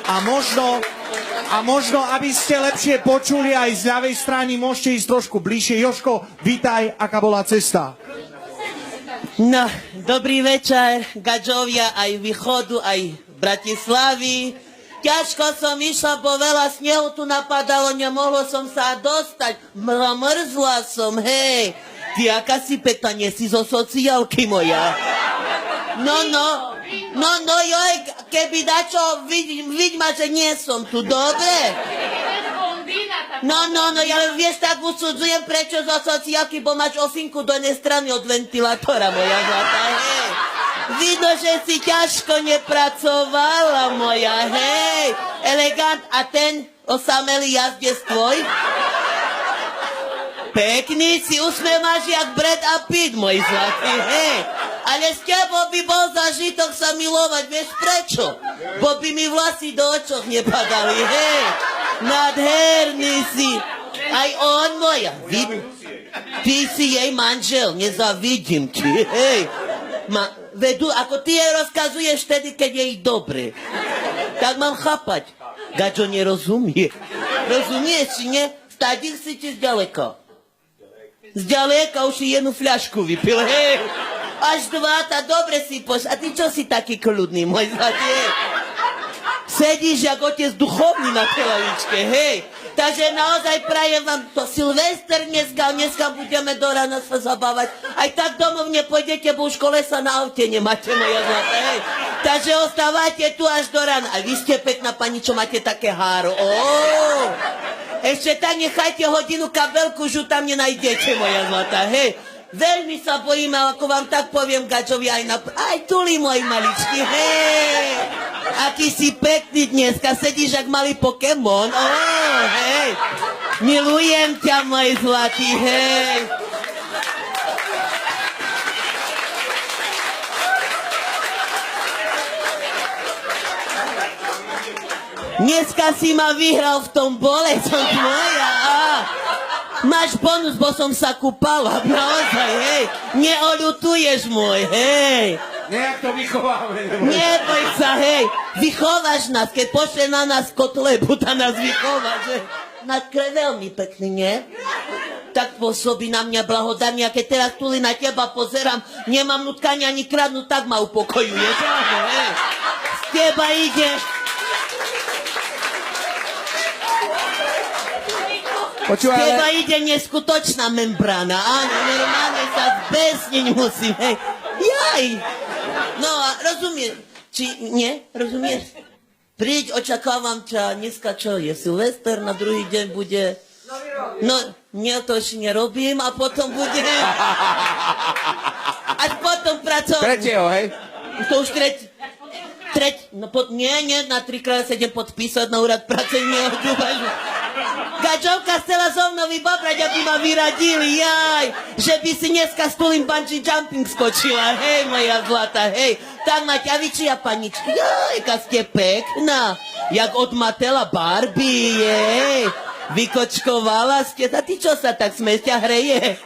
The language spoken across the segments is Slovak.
A možno, aby ste lepšie počuli aj z ľavej strany, môžete ísť trošku bližšie. Jožko, vítaj, aká bola cesta? No, dobrý večer, gadžovia aj východu, aj Bratislavy. Ťažko som išla, bo veľa snehu tu napadalo, nemohlo som sa dostať. Mrzla som, hej. Ty, aká si pekná, nie si zo sociálky moja. No, joj, keby dačo, vidť ma, že nie som tu, dobre? No, ja vieš, tak usudzujem, prečo zo sociálky, bo máš osinku do jednej strany od ventilátora, moja zlatá, hej. Vidno, že si ťažko nepracovala, moja, hej. Elegant, a ten osamelý jazdec tvoj? Pekný si usmievaš jak Brad a Pitt, môj zlatý, hej. Ale s tebou by bol zažitok sa milovať, vieš prečo? Bo by mi vlasy do očoch nepadali, hej. Nádherný si. Aj on, moja. Ty si jej manžel, nezavidím ti, hej. Vedu, ako ty jej rozkazuješ vtedy, keď je jej dobre. Tak mám chápať. Gaďo nerozumie. Rozumieš, či nie? Stadil si ti zďaleka. Zďaleka už si jednu fľašku vypil, hej. Až dva, tá dobre si A ty čo si taký kľudný, môj zlatý? Sedíš jak otec duchovný na tej lavičke, hej. Takže naozaj prajem vám to Silvester dneska budeme do rána sa zabávať. Aj tak domov nepôjdete, bo už kolesa na aute nemáte, moja zlatá, hej. Takže ostávate tu až do rána. A vy ste pekná pani, čo máte také háro. Ešte tak nechajte hodinu kabelku, že tam nenájdete, moja zlatá, hej. Veľmi sa bojím, ako vám tak poviem, gadžovi, aj tuli, môj maličky, hej. Aký si pekný dneska, sedíš jak malý Pokémon, hej. Milujem ťa, môj zlatý, hej. Dneska si ma vyhral v tom bole, som tvoja, Máš bonus, bo som sa kúpala, naozaj, hej. Neoľutuješ môj, hej. Nejak to vychováme. Neboj sa, hej. Vychováš nás, keď pošle na nás kotlebu, tá nás vychováš, hej. Veľmi pekný, nie? Tak pôsobí na mňa blahodarne, a keď teraz tuli na teba pozerám, nemám nutkanie ani kradnúť, tak ma upokojuješ, hej. Z teba ideš. Počúvaj, z teba ide neskutočná membrána. Áno, normálne sa zbesniť musím, hej. Jaj. No a rozumieš, či nie? Rozumieš? Príď, očakávam ťa, dneska čo je? Silvester, na druhý deň bude... No, nie, to ešte nerobím, a potom bude... Až potom pracovať. Tretieho, hej? To už nie, na 3x sedem podpísať na úrad práce, neodúvaš. Gačovka chcela so mnou vybabrať, aby ma vyradili, jaj. Že by si dneska s tulým bungee jumping skočila, hej, moja zlatá, hej. Tak ma ťavičia, paničky, jaj, aká ste pekná. Jak od Matela Barbie, jej. Vykočkovala ste, a ty čo sa tak smeješ, ťa hreje?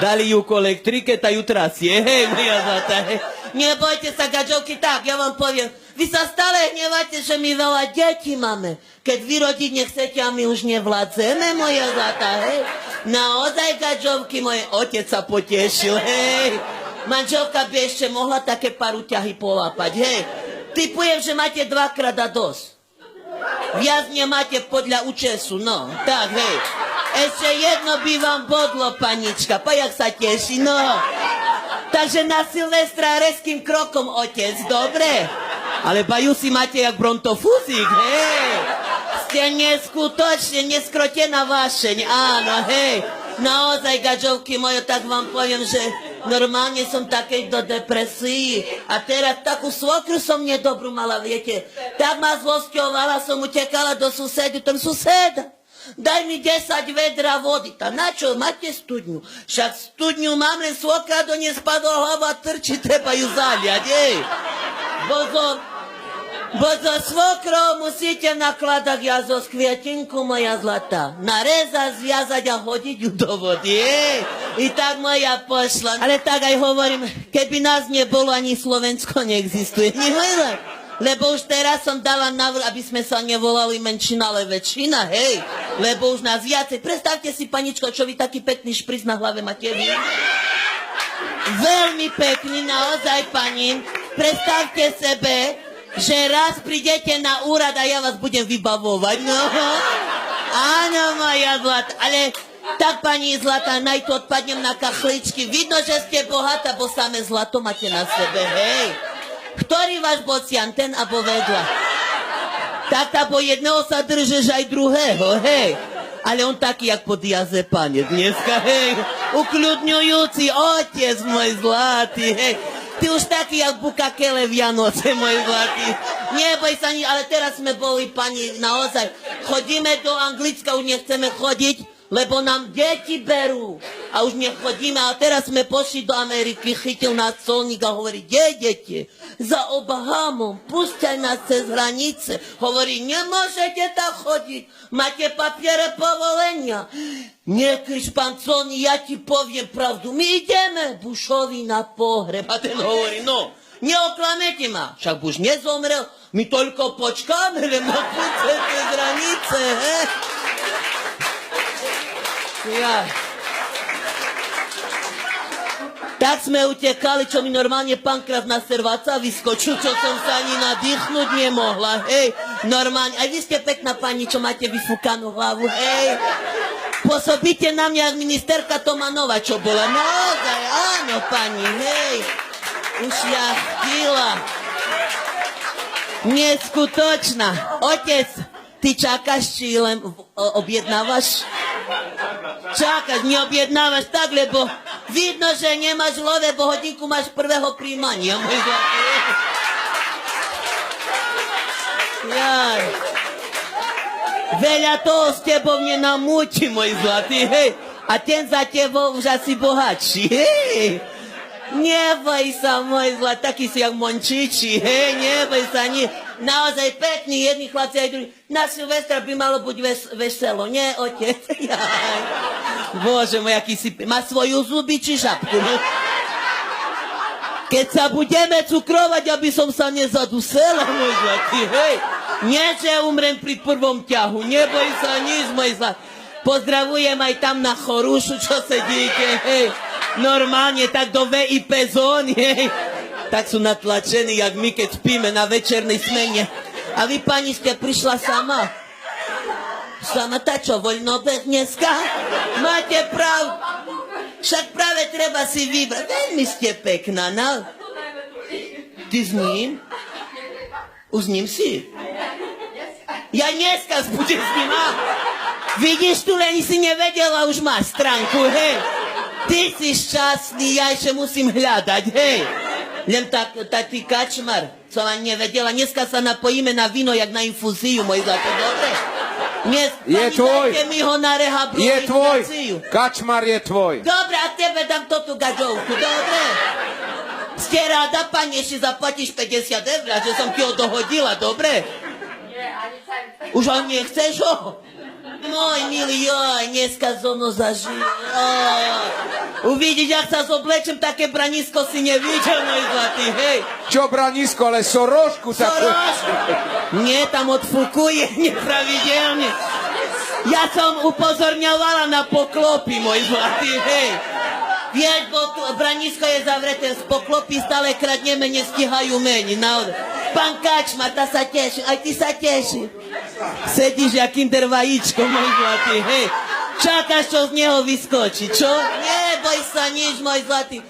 Dali ju k elektrike, tá ju trasie, hej, moja zlatá, hej. Nebojte sa, gačovky, tak, ja vám poviem. Vy sa stále hneváte, že my veľa detí máme. Keď vyrodiť nechcete, a my už nevládzeme, moja zlatá, hej. Naozaj, gačovky, moje otec sa potešil, hej. Manželka by ešte mohla také paruťahy polápať, hej. Typujem, že máte dvakrát a dosť. Viac nemáte podľa účesu, no, tak, hej. Ešte jedno by vám bodlo, panička, pa jak sa teší, no. Takže na Silvestra rezkým krokom, otec, dobre? Ale baju si máte jak brontofúzik, hej. Ste neskutočne neskrotená vášeň, áno, hej. Naozaj, gačovky moje, tak vám poviem, že normálne som takej do depresii. A teraz takú svokru som nedobrú mala, viete. Tak ma zlosťovala, som utekala do susedu, ten suseda. Daj mi 10 vedra vody. Tá na čo? Máte studňu. Však studňu mám, len svokra do nej spadla hlava, trčí, treba ju zaliať, hej. Bo zo svokrou musíte nakladať jazo z kvietinku, moja zlatá. Narezať, zviazať a hodiť ju do vody, hej. I tak moja pošla. Ale tak aj hovorím, keby nás nebolo, ani Slovensko neexistuje. Lebo už teraz som dala návrh, aby sme sa nevolali menšina, ale väčšina, hej. Lebo už nás viacej. Predstavte si, paničko, čo vy taký pekný špric na hlave máte vy. Veľmi pekný, naozaj, pani. Predstavte sebe, že raz prídete na úrad a ja vás budem vybavovať. No, áno, moja zlata. Ale tak, pani zlata, naj tu odpadnem na kachličky. Vidno, že ste bohatá, bo samé zlato máte na sebe, hej. Ktorý váš bocian, ten abo vedľa? Tak po jedného sa držeš aj druhého, hej. Ale on taký, jak po diazepane dneska, hej. Ukľudňujúci otec, môj zlatý, hej. Ty už taký, jak Bukakele Vianoce, môj zlatý. Neboj sa nič, ale teraz sme boli, pani, naozaj. Chodíme do Anglicka, už nechceme chodiť, lebo nám deti berú. A už nechodíme, a teraz sme pošli do Ameriky, chytil nás colník a hovorí, deti, za Obahamom, púšťaj nás cez hranice. Hovorí, nemôžete tam chodiť, máte papiere povolenia. Nekrič, pán colník, ja ti poviem pravdu, my ideme Bushovi na pohreb. A ten hovorí, no, neoklamete ma, však Bush nezomrel, my toľko počkáme, len na púšťaj cez hranice, he? Ja. Tak sme utekali, čo mi normálne pankrát na serváca vyskočil, čo som sa ani nadýchnuť nemohla, hej. Normálne, aj vy ste pekná pani, čo máte vyfúkanú hlavu, hej. Pôsobíte na mňa, jak ministerka Tomanova, čo bola. Naozaj, áno, pani, hej. Už ja chvíľa. Neskutočná. Otec, ty čakáš, či len objednávaš? Čakať, neobjednávaš tak, lebo vidno, že nemáš love, bo hodinku máš prvého príjmania, môj zlatý. Jaj. Veľa toho s tebou nenamúti, môj zlatý, hej. A ten za tebou už asi bohatší, hej. Neboj sa, môj zlatý, taký si jak Mončiči, hej, neboj sa, nie. Naozaj pekný, jedný chlapci aj druhý. Na Silvestra by malo byť veselo, nie, otec? Jaj. Bože môj, aký si... Má svoju zuby či žabku? No? Keď sa budeme cukrovať, aby som sa nezadusela, môj zlatý, hej. Nie, že umrem pri prvom ťahu, neboj sa nič, môj zlatý. Pozdravujem aj tam na Chorušu, čo sedíte, hej. Normálne, tak do VIP zóny, hej. Tak sú natlačení, jak my, keď spíme na večernej smene. A vy, pani, ste prišla sama? Sama, tá čo, voľnobeh dneska? Máte pravdu. Však práve treba si vybrať. Veľmi ste pekná, no? Ty s ním? Už s ním si? Ja dneska budem s ním, a? Vidíš, tu len si nevedela, už máš stránku, hej? Ty si šťastný, ja ešte musím hľadať, hej? Len taký kačmar, som ani nevedela. Dneska sa napojíme na víno, jak na infúziu, môj zlato, dobre? Dnes, je tvoj. Dajte mi ho na Je tvoj. rehabilitáciu. Kačmar je tvoj. Dobre, a tebe dám toto gadžovku, dobre? Ste ráda, pani, ešte zaplatíš 50 eur, že som ti ho dohodila, dobre? Už ho nechceš ho? Môj milý, joj, dneska so mnou zažil. Uvidíš, jak sa zoblečem, také branisko si nevidel, môj zlatý, hej. Čo branisko, ale sorožku takú. Sorožku. Nie, tam odfúkuje nepravidelne. Ja som upozorňovala na poklopy, môj zlatý, hej. Vieš, bo branisko je zavreté z poklopy, stále kradneme, nestihajú meni, naozaj. Pán Kačmar, tá sa teší, aj ty sa teší. Sedíš jak kinder vajíčko, môj zlatý, hej. Čakáš, čo z neho vyskočí, čo? Neboj sa nič, môj zlatý.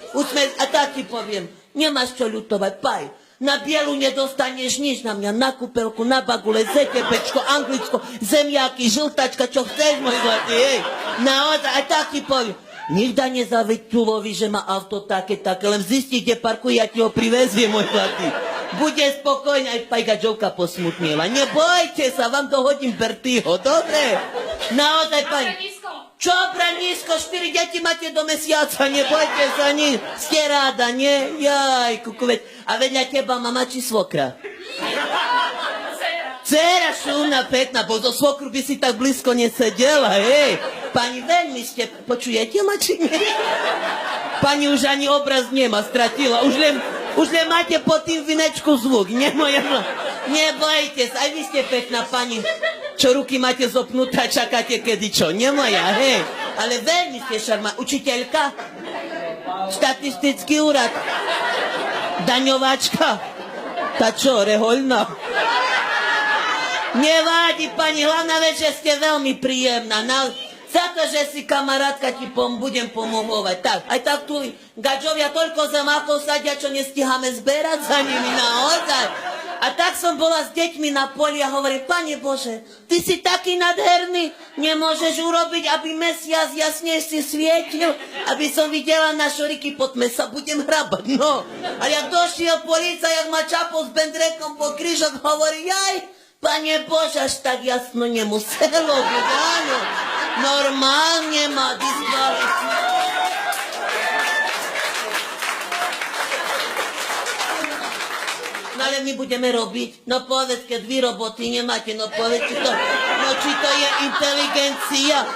A tak ti poviem, nemáš čo ľutovať, paj. Na bielu nedostaneš nič na mňa, na kúpelku, na bagule, ZTPčko, Anglicko, zemiaky, žltačka, čo chceš, môj zlatý, hej. Naozaj, a tak ti poviem. Nikda nezaveď Tulovi, že má auto také, len zistí, kde parkuje, ja ti ho priveziem, môj zlatý. Bude spokojný, aj pajka Joka posmutnila. Nebojte sa, vám dohodím Bertýho, dobre? Naozaj, pani. Čo, branisko, 4 deti máte do mesiaca, nebojte sa nič. Ste ráda, nie? Jaj, kukuveď. A vedľa teba mama či svokra? Dcera šumná, pekná, bo zo svokru by si tak blízko nesedela, hej. Pani, veľmi ste, počujete ma, či nie? Pani už ani obraz nemá, stratila. Už len Už nemáte pod tým vinečku zvuk, nie moja nebojte sa, aj vy ste pekná pani, čo ruky máte zopnuté a čakáte kedy čo, nie moja, hej. Ale veľmi ste šarma, učiteľka, štatistický úrad, daňovačka, tá čo, rehoľná. Nevadí, pani, hlavná vec, že ste veľmi príjemná. Za to, že si kamarátka, ti budem pomohovať. Tak, aj tak tu gadžovia toľko zamákov sadia, čo nestíhame zberať za nimi naozaj. A tak som bola s deťmi na poli a hovorím, Pane Bože, ty si taký nadherný, nemôžeš urobiť, aby mesiac jasnejšie svietil, aby som videla na šoriky, poďme sa, budem hrabať, no. A jak došiel policaj, jak ma čapol s bendrekom po krížok, hovorí, jaj, Pane Bože, až tak jasno nemuselo byť, áno. Normálne ma diskvalifikovali. No ale my budeme robiť. No povedz, keď vy roboty nemáte, no povedz, či to je inteligencia.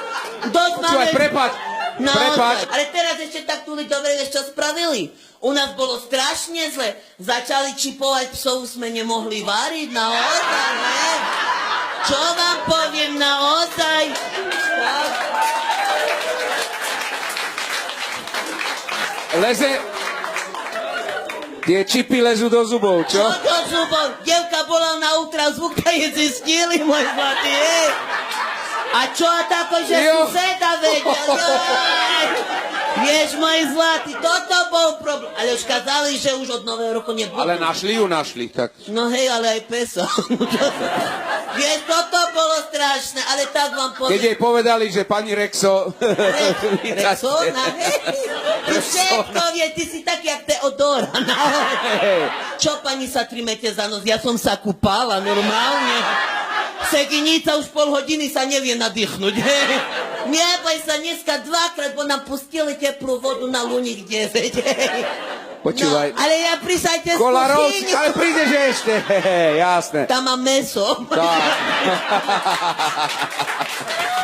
Dosť máme... Počúvaj, prepáč. Ale teraz ešte tak tu dobre, vieš, čo spravili? U nás bolo strašne zle. Začali čipovať psov, sme nemohli variť, naozaj, ne? Čo vám poviem, naozaj? Leze... Tie čipy lezú do zubov, čo? Čo do zubov? Devka bola na ultrazvuk, tak je zistili, môj zlatý, hej. A čo a tako, že suseda vedel, joj. Vieš, môj zlatý, toto bol problém. Ale už kazali, že už od nového roku nebudú. Ale našli, tak... No hej, ale aj pesa. Vieš, toto bolo strašné, ale tak vám poviem. Keď jej povedali, že pani Rexo... Rexona, hej. Ty všetko vie, ty si tak, jak Teodora. Čo, pani, sa trimete za nos? Ja som sa kúpala normálne. Seginica už pol hodiny sa nevie nadýchnuť. Neboj sa, dneska dvakrát, bo nám pustili teplú vodu na Luník 9. Počúvaj. No, ale ja prisajte z Kolarovci, kuchyňu. ale prídeš ešte. Jasné. Tam mám meso. Tak.